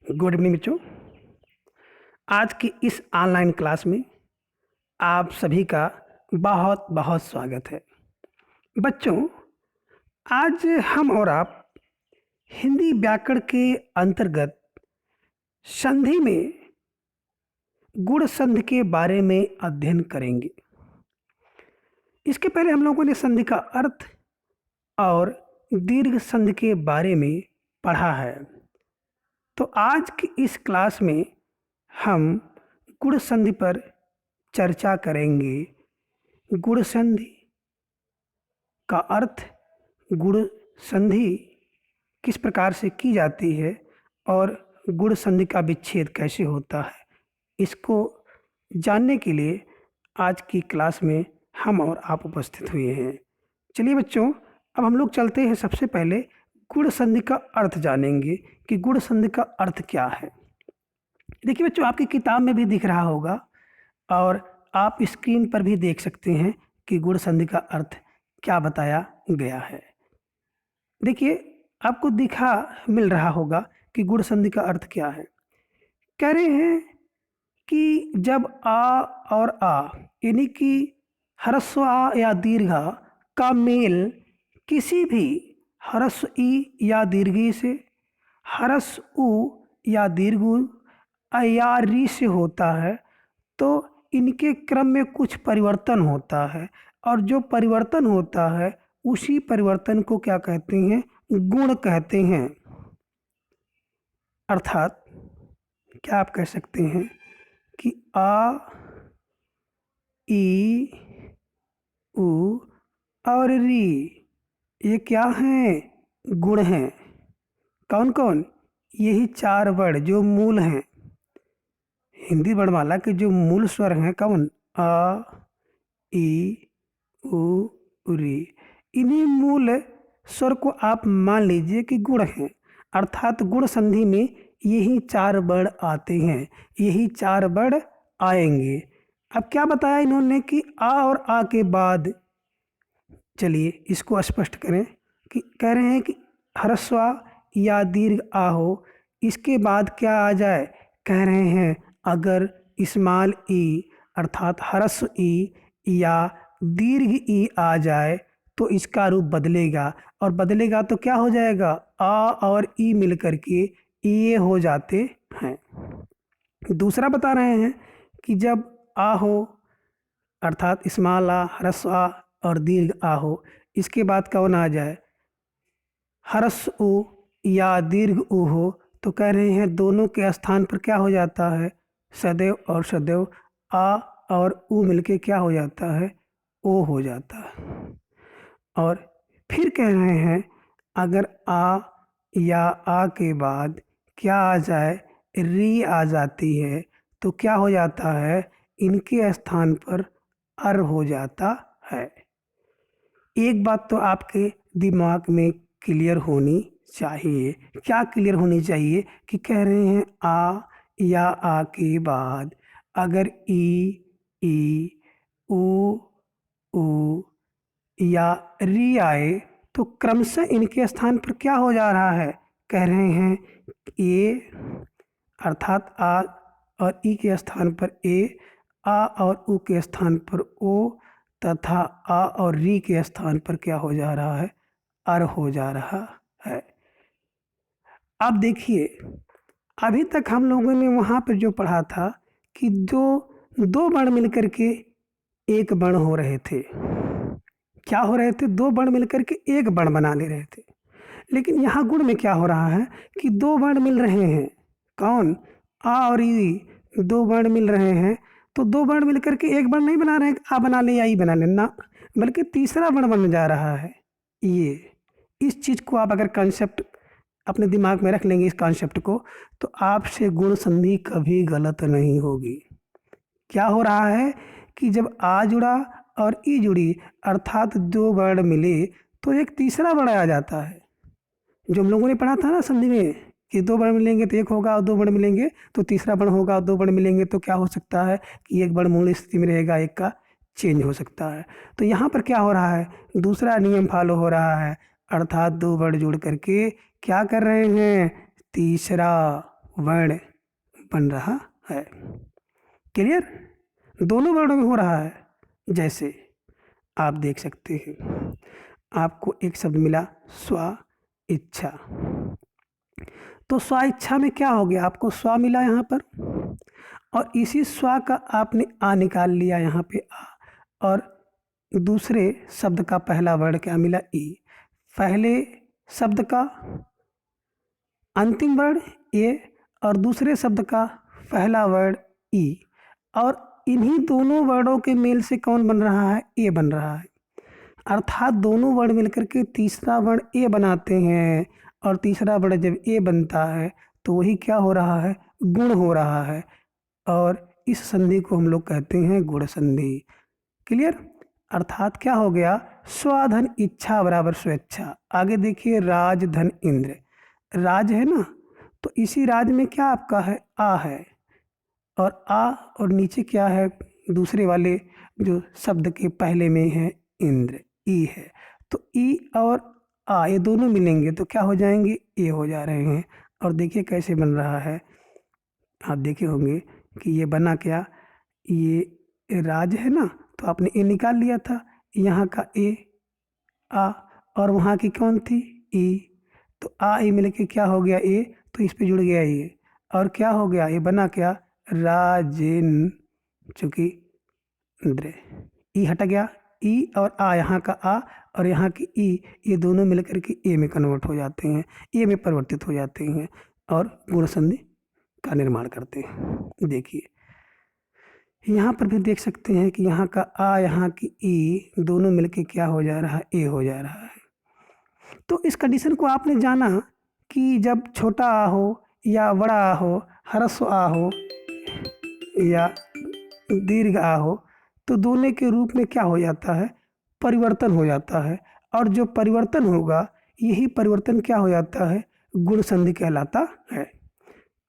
Good evening बच्चों। आज की इस ऑनलाइन क्लास में आप सभी का बहुत बहुत स्वागत है। बच्चों, आज हम और आप हिंदी व्याकरण के अंतर्गत संधि में गुण संधि के बारे में अध्ययन करेंगे। इसके पहले हम लोगों ने संधि का अर्थ और दीर्घ संधि के बारे में पढ़ा है। तो आज की इस क्लास में हम गुण संधि पर चर्चा करेंगे। गुण संधि का अर्थ, गुण संधि किस प्रकार से की जाती है और गुण संधि का विच्छेद कैसे होता है, इसको जानने के लिए आज की क्लास में हम और आप उपस्थित हुए हैं। चलिए बच्चों, अब हम लोग चलते हैं। सबसे पहले गुण संधि का अर्थ जानेंगे कि गुण संधि का अर्थ क्या है। देखिए बच्चों, आपकी किताब में भी दिख रहा होगा और आप स्क्रीन पर भी देख सकते हैं कि गुण संधि का अर्थ क्या बताया गया है। देखिए, आपको दिखा मिल रहा होगा कि गुण संधि का अर्थ क्या है। कह रहे हैं कि जब आ और आ यानी कि ह्रस्व आ या दीर्घ आ का मेल किसी भी ह्रस्व ई या दीर्घ ई से, ह्रस्व उ या दीर्घ उ या री से होता है तो इनके क्रम में कुछ परिवर्तन होता है, और जो परिवर्तन होता है उसी परिवर्तन को क्या कहते हैं? गुण कहते हैं। अर्थात क्या आप कह सकते हैं कि आ, ई, उ और री ये क्या हैं? गुण हैं। कौन कौन? यही चार वर्ण जो मूल हैं। हिंदी वर्णमाला के जो मूल स्वर हैं कौन? आ, ई, उ, री। इन्हीं मूल स्वर को आप मान लीजिए कि गुण हैं। अर्थात गुण संधि में यही चार वर्ण आते हैं, यही चार वर्ण आएंगे। अब क्या बताया इन्होंने कि आ और आ के बाद, चलिए इसको स्पष्ट करें कि कह रहे हैं कि ह्रस्व आ या दीर्घ आ हो, इसके बाद क्या आ जाए? कह रहे हैं अगर स्मॉल ई अर्थात ह्रस्व ई या दीर्घ ई आ जाए तो इसका रूप बदलेगा, और बदलेगा तो क्या हो जाएगा? आ और ई मिलकर के ये हो जाते हैं। दूसरा बता रहे हैं कि जब आ हो अर्थात स्मॉल आ, ह्रस्व आ और दीर्घ आ हो, इसके बाद कौन आ जाए? ह्रस्व उ या दीर्घ उ हो, तो कह रहे हैं दोनों के स्थान पर क्या हो जाता है? सदैव और सदैव आ और उ मिलके क्या हो जाता है? ओ हो जाता है। और फिर कह रहे हैं अगर आ या आ के बाद क्या आ जाए? री आ जाती है, तो क्या हो जाता है? इनके स्थान पर अर हो जाता है। एक बात तो आपके दिमाग में क्लियर होनी चाहिए। क्या क्लियर होनी चाहिए? कि कह रहे हैं आ या आ के बाद अगर ई, उ या री आए तो क्रमशः इनके स्थान पर क्या हो जा रहा है? कह रहे हैं ए अर्थात आ और ई के स्थान पर ए, आ और उ के स्थान पर ओ, तथा आ और री के स्थान पर क्या हो जा रहा है? अर हो जा रहा है। अब देखिए, अभी तक हम लोगों ने वहाँ पर जो पढ़ा था कि दो वर्ण मिलकर के एक वर्ण हो रहे थे। क्या हो रहे थे? दो वर्ण मिलकर के एक वर्ण बना ले रहे थे। लेकिन यहाँ गुण में क्या हो रहा है कि दो वर्ण मिल रहे हैं। कौन? आ और ई, दो वर्ण मिल रहे हैं। तो दो वर्ण मिलकर के एक वर्ण नहीं बना रहे हैं, आ बना ले या ई बना ले ना, बल्कि तीसरा वर्ण बन जा रहा है। ये इस चीज़ को आप अगर कॉन्सेप्ट अपने दिमाग में रख लेंगे, इस कॉन्सेप्ट को, तो आपसे गुण संधि कभी गलत नहीं होगी। क्या हो रहा है कि जब आ जुड़ा और ई जुड़ी अर्थात दो वर्ण मिले तो एक तीसरा वर्ण आ जाता है। जो हम लोगों ने पढ़ा था ना संधि में कि दो वर्ण मिलेंगे तो एक होगा, और दो वर्ण मिलेंगे तो तीसरा वर्ण होगा, और दो वर्ण मिलेंगे तो क्या हो सकता है कि एक वर्ण मूल स्थिति में रहेगा, एक का चेंज हो सकता है। तो यहाँ पर क्या हो रहा है? दूसरा नियम फॉलो हो रहा है, अर्थात दो वर्ण जोड़ करके क्या कर रहे हैं? तीसरा वर्ण बन रहा है। क्लियर? दोनों वर्णों में हो रहा है। जैसे आप देख सकते हैं, आपको एक शब्द मिला स्व इच्छा। तो स्व इच्छा में क्या हो गया, आपको स्व मिला यहाँ पर, और इसी स्व का आपने आ निकाल लिया यहाँ पे आ, और दूसरे शब्द का पहला वर्ण क्या मिला ई। पहले शब्द का अंतिम वर्ण ए और दूसरे शब्द का पहला वर्ण ई, और इन्हीं दोनों वर्णों के मेल से कौन बन रहा है, ए बन रहा है। अर्थात दोनों वर्ण मिलकर के तीसरा वर्ण ए बनाते हैं, और तीसरा वर्ण जब ए बनता है तो वही क्या हो रहा है, गुण हो रहा है, और इस संधि को हम लोग कहते हैं गुण संधि। क्लियर? अर्थात क्या हो गया, स्वाधन इच्छा बराबर स्वेच्छा। आगे देखिए, राज धन इंद्र। राज है ना, तो इसी राज में क्या आपका है, आ है, और आ और नीचे क्या है, दूसरे वाले जो शब्द के पहले में है इंद्र, ई है। तो ई और आ ये दोनों मिलेंगे तो क्या हो जाएंगे, ए हो जा रहे हैं। और देखिए कैसे बन रहा है, आप देखे होंगे कि ये बना क्या, ये राज है ना, तो आपने ए निकाल लिया था, यहाँ का ए आ, और वहाँ की कौन थी, ई। तो आ ई मिल के क्या हो गया, ए, तो इस पे जुड़ गया ये, और क्या हो गया, ये बना क्या, राजेन, चूंकि इंद्र, ई हट गया, ई और आ, यहाँ का आ और यहाँ की ई, ये दोनों मिलकर के ए में कन्वर्ट हो जाते हैं, ए में परिवर्तित हो जाते हैं और गुण संधि का निर्माण करते हैं। देखिए यहाँ पर भी देख सकते हैं कि यहाँ का आ, यहाँ की ई दोनों मिलके क्या हो जा रहा है, ए हो जा रहा है। तो इस कंडीशन को आपने जाना कि जब छोटा आ हो या बड़ा आ हो, ह्रस्व आ हो या दीर्घ आ हो, तो दोनों के रूप में क्या हो जाता है, परिवर्तन हो जाता है, और जो परिवर्तन होगा यही परिवर्तन क्या हो जाता है, गुण संधि कहलाता है।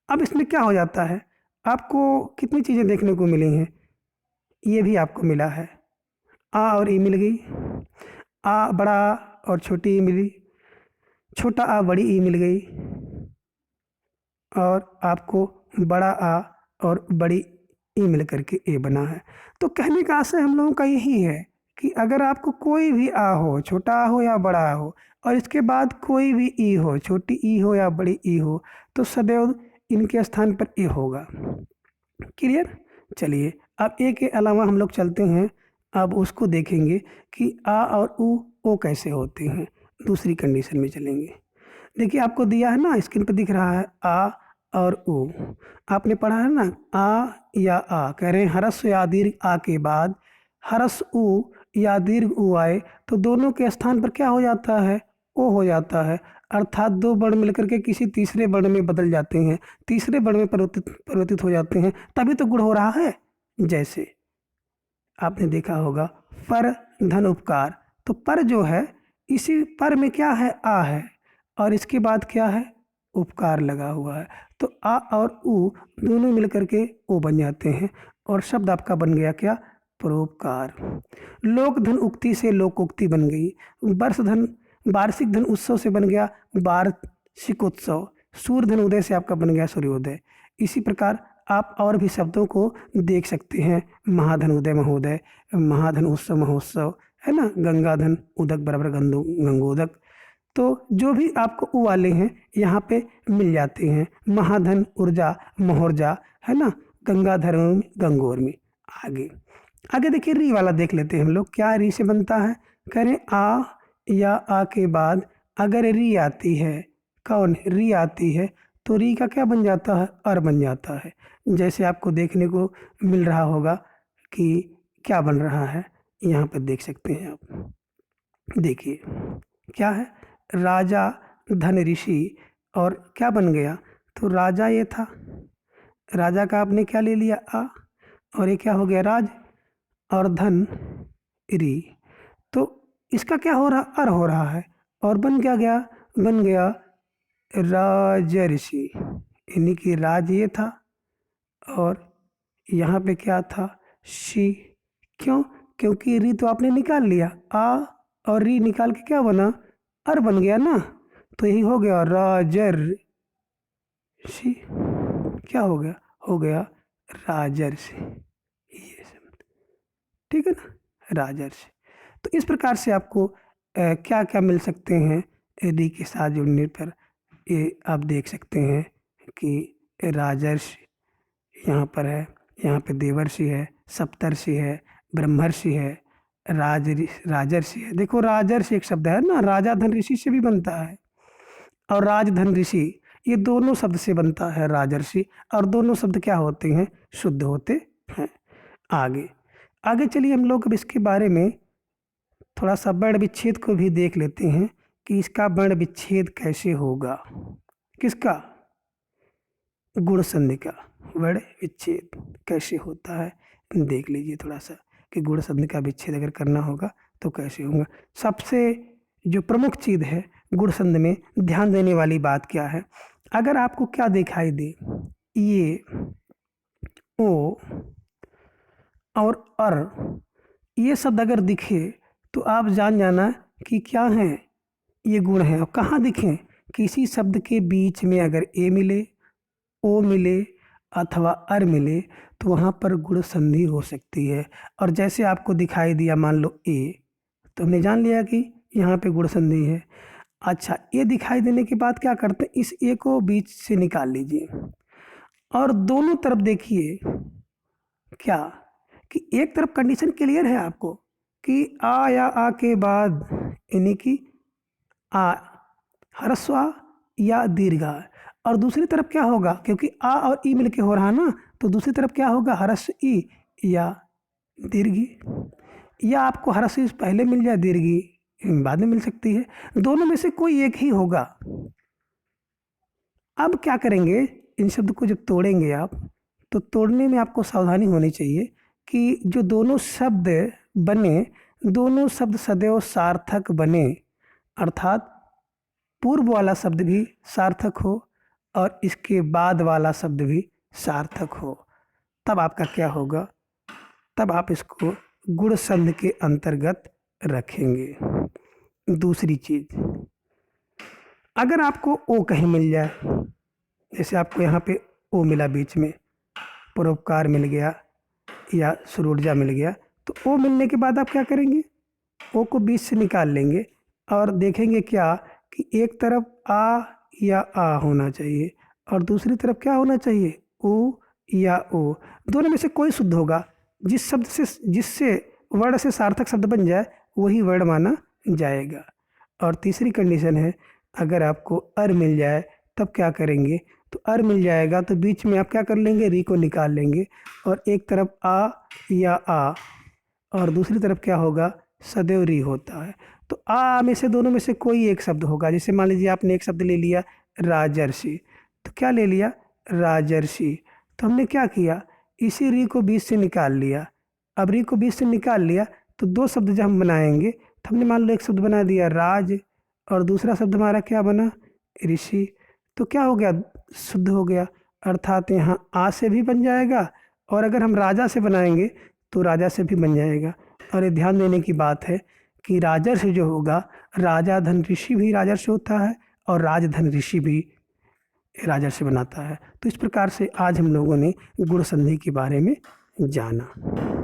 अब इसमें क्या हो जाता है, आपको कितनी चीज़ें देखने को मिली हैं, ये भी आपको मिला है, आ और ई मिल गई, आ बड़ा आ और छोटी ई मिली, छोटा आ बड़ी ई मिल गई, और आपको बड़ा आ और बड़ी ई मिल करके ए बना है। तो कहने का आशय हम लोगों का यही है कि अगर आपको कोई भी आ हो, छोटा आ हो या बड़ा आ हो, और इसके बाद कोई भी ई हो, छोटी ई हो या बड़ी ई हो, तो सदैव इनके स्थान पर ए होगा। क्लियर? चलिए अब ए के अलावा हम लोग चलते हैं, अब उसको देखेंगे कि आ और ओ कैसे होते हैं। दूसरी कंडीशन में चलेंगे। देखिए आपको दिया है ना, स्क्रीन पर दिख रहा है आ और उ, आपने पढ़ा है ना, आ या आ, कह रहे हैं ह्रस्व या दीर्घ आ के बाद ह्रस्व उ या दीर्घ उ आए तो दोनों के स्थान पर क्या हो जाता है, ओ हो जाता है। अर्थात दो वर्ण मिलकर के किसी तीसरे वर्ण में बदल जाते हैं, तीसरे वर्ण में परिवर्तित हो जाते हैं, तभी तो गुण हो रहा है। जैसे आपने देखा होगा पर धन उपकार, तो पर जो है इसी पर में क्या है, आ है, और इसके बाद क्या है, उपकार लगा हुआ है, तो आ और उ दोनों मिलकर के ओ बन जाते हैं, और शब्द आपका बन गया क्या, परोपकार। लोक धन उक्ति से लोकोक्ति बन गई, वार्षिक धन उत्सव से बन गया वार्षिक उत्सव, सूर्य धन उदय से आपका बन गया सूर्योदय। इसी प्रकार आप और भी शब्दों को देख सकते हैं, महाधन उदय महोदय, महाधन उत्सव महोत्सव, है ना, गंगाधन उदक बराबर गंगोदक। तो जो भी आपको उ वाले हैं यहाँ पे मिल जाते हैं, महाधन ऊर्जा महोर्जा, है ना, गंगाधर गंगोर्मी। आगे आगे देखिए री वाला देख लेते हैं हम लोग, क्या री से बनता है, करें आ या आ के बाद अगर री आती है, कौन री आती है, तो री का क्या बन जाता है, अर बन जाता है। जैसे आपको देखने को मिल रहा होगा कि क्या बन रहा है, यहाँ पर देख सकते हैं आप। देखिए क्या है, राजा धन ऋषि, और क्या बन गया, तो राजा ये था, राजा का आपने क्या ले लिया, आ, और ये क्या हो गया, राज, और धन री, तो इसका क्या हो रहा, अर हो रहा है, और बन क्या गया, बन गया राजर्षि, यानी कि राज ये था और यहाँ पे क्या था, शी। क्यों, क्योंकि री तो आपने निकाल लिया, आ और री निकाल के क्या बना, अर बन गया ना, तो यही हो गया राजर्षि। क्या हो गया राजर्षि, ये शब्द, ठीक है ना, राजर्षि। तो इस प्रकार से आपको क्या क्या मिल सकते हैं री के साथ जुड़ने पर, ये आप देख सकते हैं कि राजर्षि यहाँ पर है, यहाँ पे देवर्षि है, सप्तर्षि है, ब्रह्मर्षि है, राजर्षि है। देखो राजर्षि एक शब्द है ना, राजा धन ऋषि से भी बनता है, और राजधन ऋषि, ये दोनों शब्द से बनता है राजर्षि, और दोनों शब्द क्या होते हैं, शुद्ध होते हैं। आगे आगे चलिए हम लोग अब इसके बारे में थोड़ा सा वर्ण विच्छेद को भी देख लेते हैं कि इसका वर्ण विच्छेद कैसे होगा। किसका, गुण संधि का वर्ण विच्छेद कैसे होता है, देख लीजिए थोड़ा सा कि गुण संधि का विच्छेद अगर करना होगा तो कैसे होगा। सबसे जो प्रमुख चीज़ है गुण संधि में ध्यान देने वाली बात क्या है, अगर आपको क्या दिखाई दे, ये ओ और अर, ये शब्द अगर दिखे तो आप जान जाना कि क्या है, ये गुण है। और कहाँ दिखें, किसी शब्द के बीच में अगर ए मिले, ओ मिले अथवा अर मिले तो वहाँ पर गुण संधि हो सकती है। और जैसे आपको दिखाई दिया मान लो ए, तो हमने जान लिया कि यहाँ पे गुण संधि है। अच्छा, ए दिखाई देने के बाद क्या करते हैं, इस ए को बीच से निकाल लीजिए और दोनों तरफ देखिए क्या, कि एक तरफ कंडीशन क्लियर है आपको कि आ या आ के बाद यानी कि आ ह्रस्व आ या दीर्घ आ, और दूसरी तरफ क्या होगा, क्योंकि आ और ई मिलके हो रहा ना, तो दूसरी तरफ क्या होगा, ह्रस्व ई या दीर्घ ई, या आपको ह्रस्व ई पहले मिल जाए, दीर्घ ई बाद में मिल सकती है, दोनों में से कोई एक ही होगा। अब क्या करेंगे, इन शब्द को जब तोड़ेंगे आप, तो तोड़ने में आपको सावधानी होनी चाहिए कि जो दोनों शब्द बने, दोनों शब्द सदैव सार्थक बने, अर्थात पूर्व वाला शब्द भी सार्थक हो और इसके बाद वाला शब्द भी सार्थक हो, तब आपका क्या होगा, तब आप इसको गुण संधि के अंतर्गत रखेंगे। दूसरी चीज, अगर आपको ओ कहीं मिल जाए, जैसे आपको यहाँ पे ओ मिला बीच में, परोपकार मिल गया या सुरोर्जा मिल गया, तो ओ मिलने के बाद आप क्या करेंगे, ओ को बीच से निकाल लेंगे और देखेंगे क्या कि एक तरफ आ या आ होना चाहिए और दूसरी तरफ क्या होना चाहिए, ओ या ओ, दोनों में से कोई शुद्ध होगा। जिस शब्द से, जिससे वर्ण से सार्थक शब्द बन जाए वही वर्ण माना जाएगा। और तीसरी कंडीशन है, अगर आपको अर मिल जाए तब क्या करेंगे, तो अर मिल जाएगा तो बीच में आप क्या कर लेंगे, री को निकाल लेंगे और एक तरफ आ या आ और दूसरी तरफ क्या होगा, सदैव री होता है। तो आ में से दोनों में से कोई एक शब्द होगा। जैसे मान लीजिए आपने एक शब्द ले लिया राजर्षि, तो क्या ले लिया, राजर्षि, तो हमने क्या किया, इसी री को बीच से निकाल लिया। अब री को बीच से निकाल लिया तो दो शब्द जब हम बनाएंगे तो हमने मान लो एक शब्द बना दिया राज और दूसरा शब्द हमारा क्या बना, ऋषि, तो क्या हो गया, शुद्ध हो गया, अर्थात यहाँ आ से भी बन जाएगा और अगर हम राजा से बनाएंगे तो राजा से भी बन जाएगा। और ये ध्यान देने की बात है कि राजर्षि जो होगा, राजा धन ऋषि भी राजर्षि होता है और राजधन ऋषि भी राजर्षि बनाता है। तो इस प्रकार से आज हम लोगों ने गुण संधि के बारे में जाना।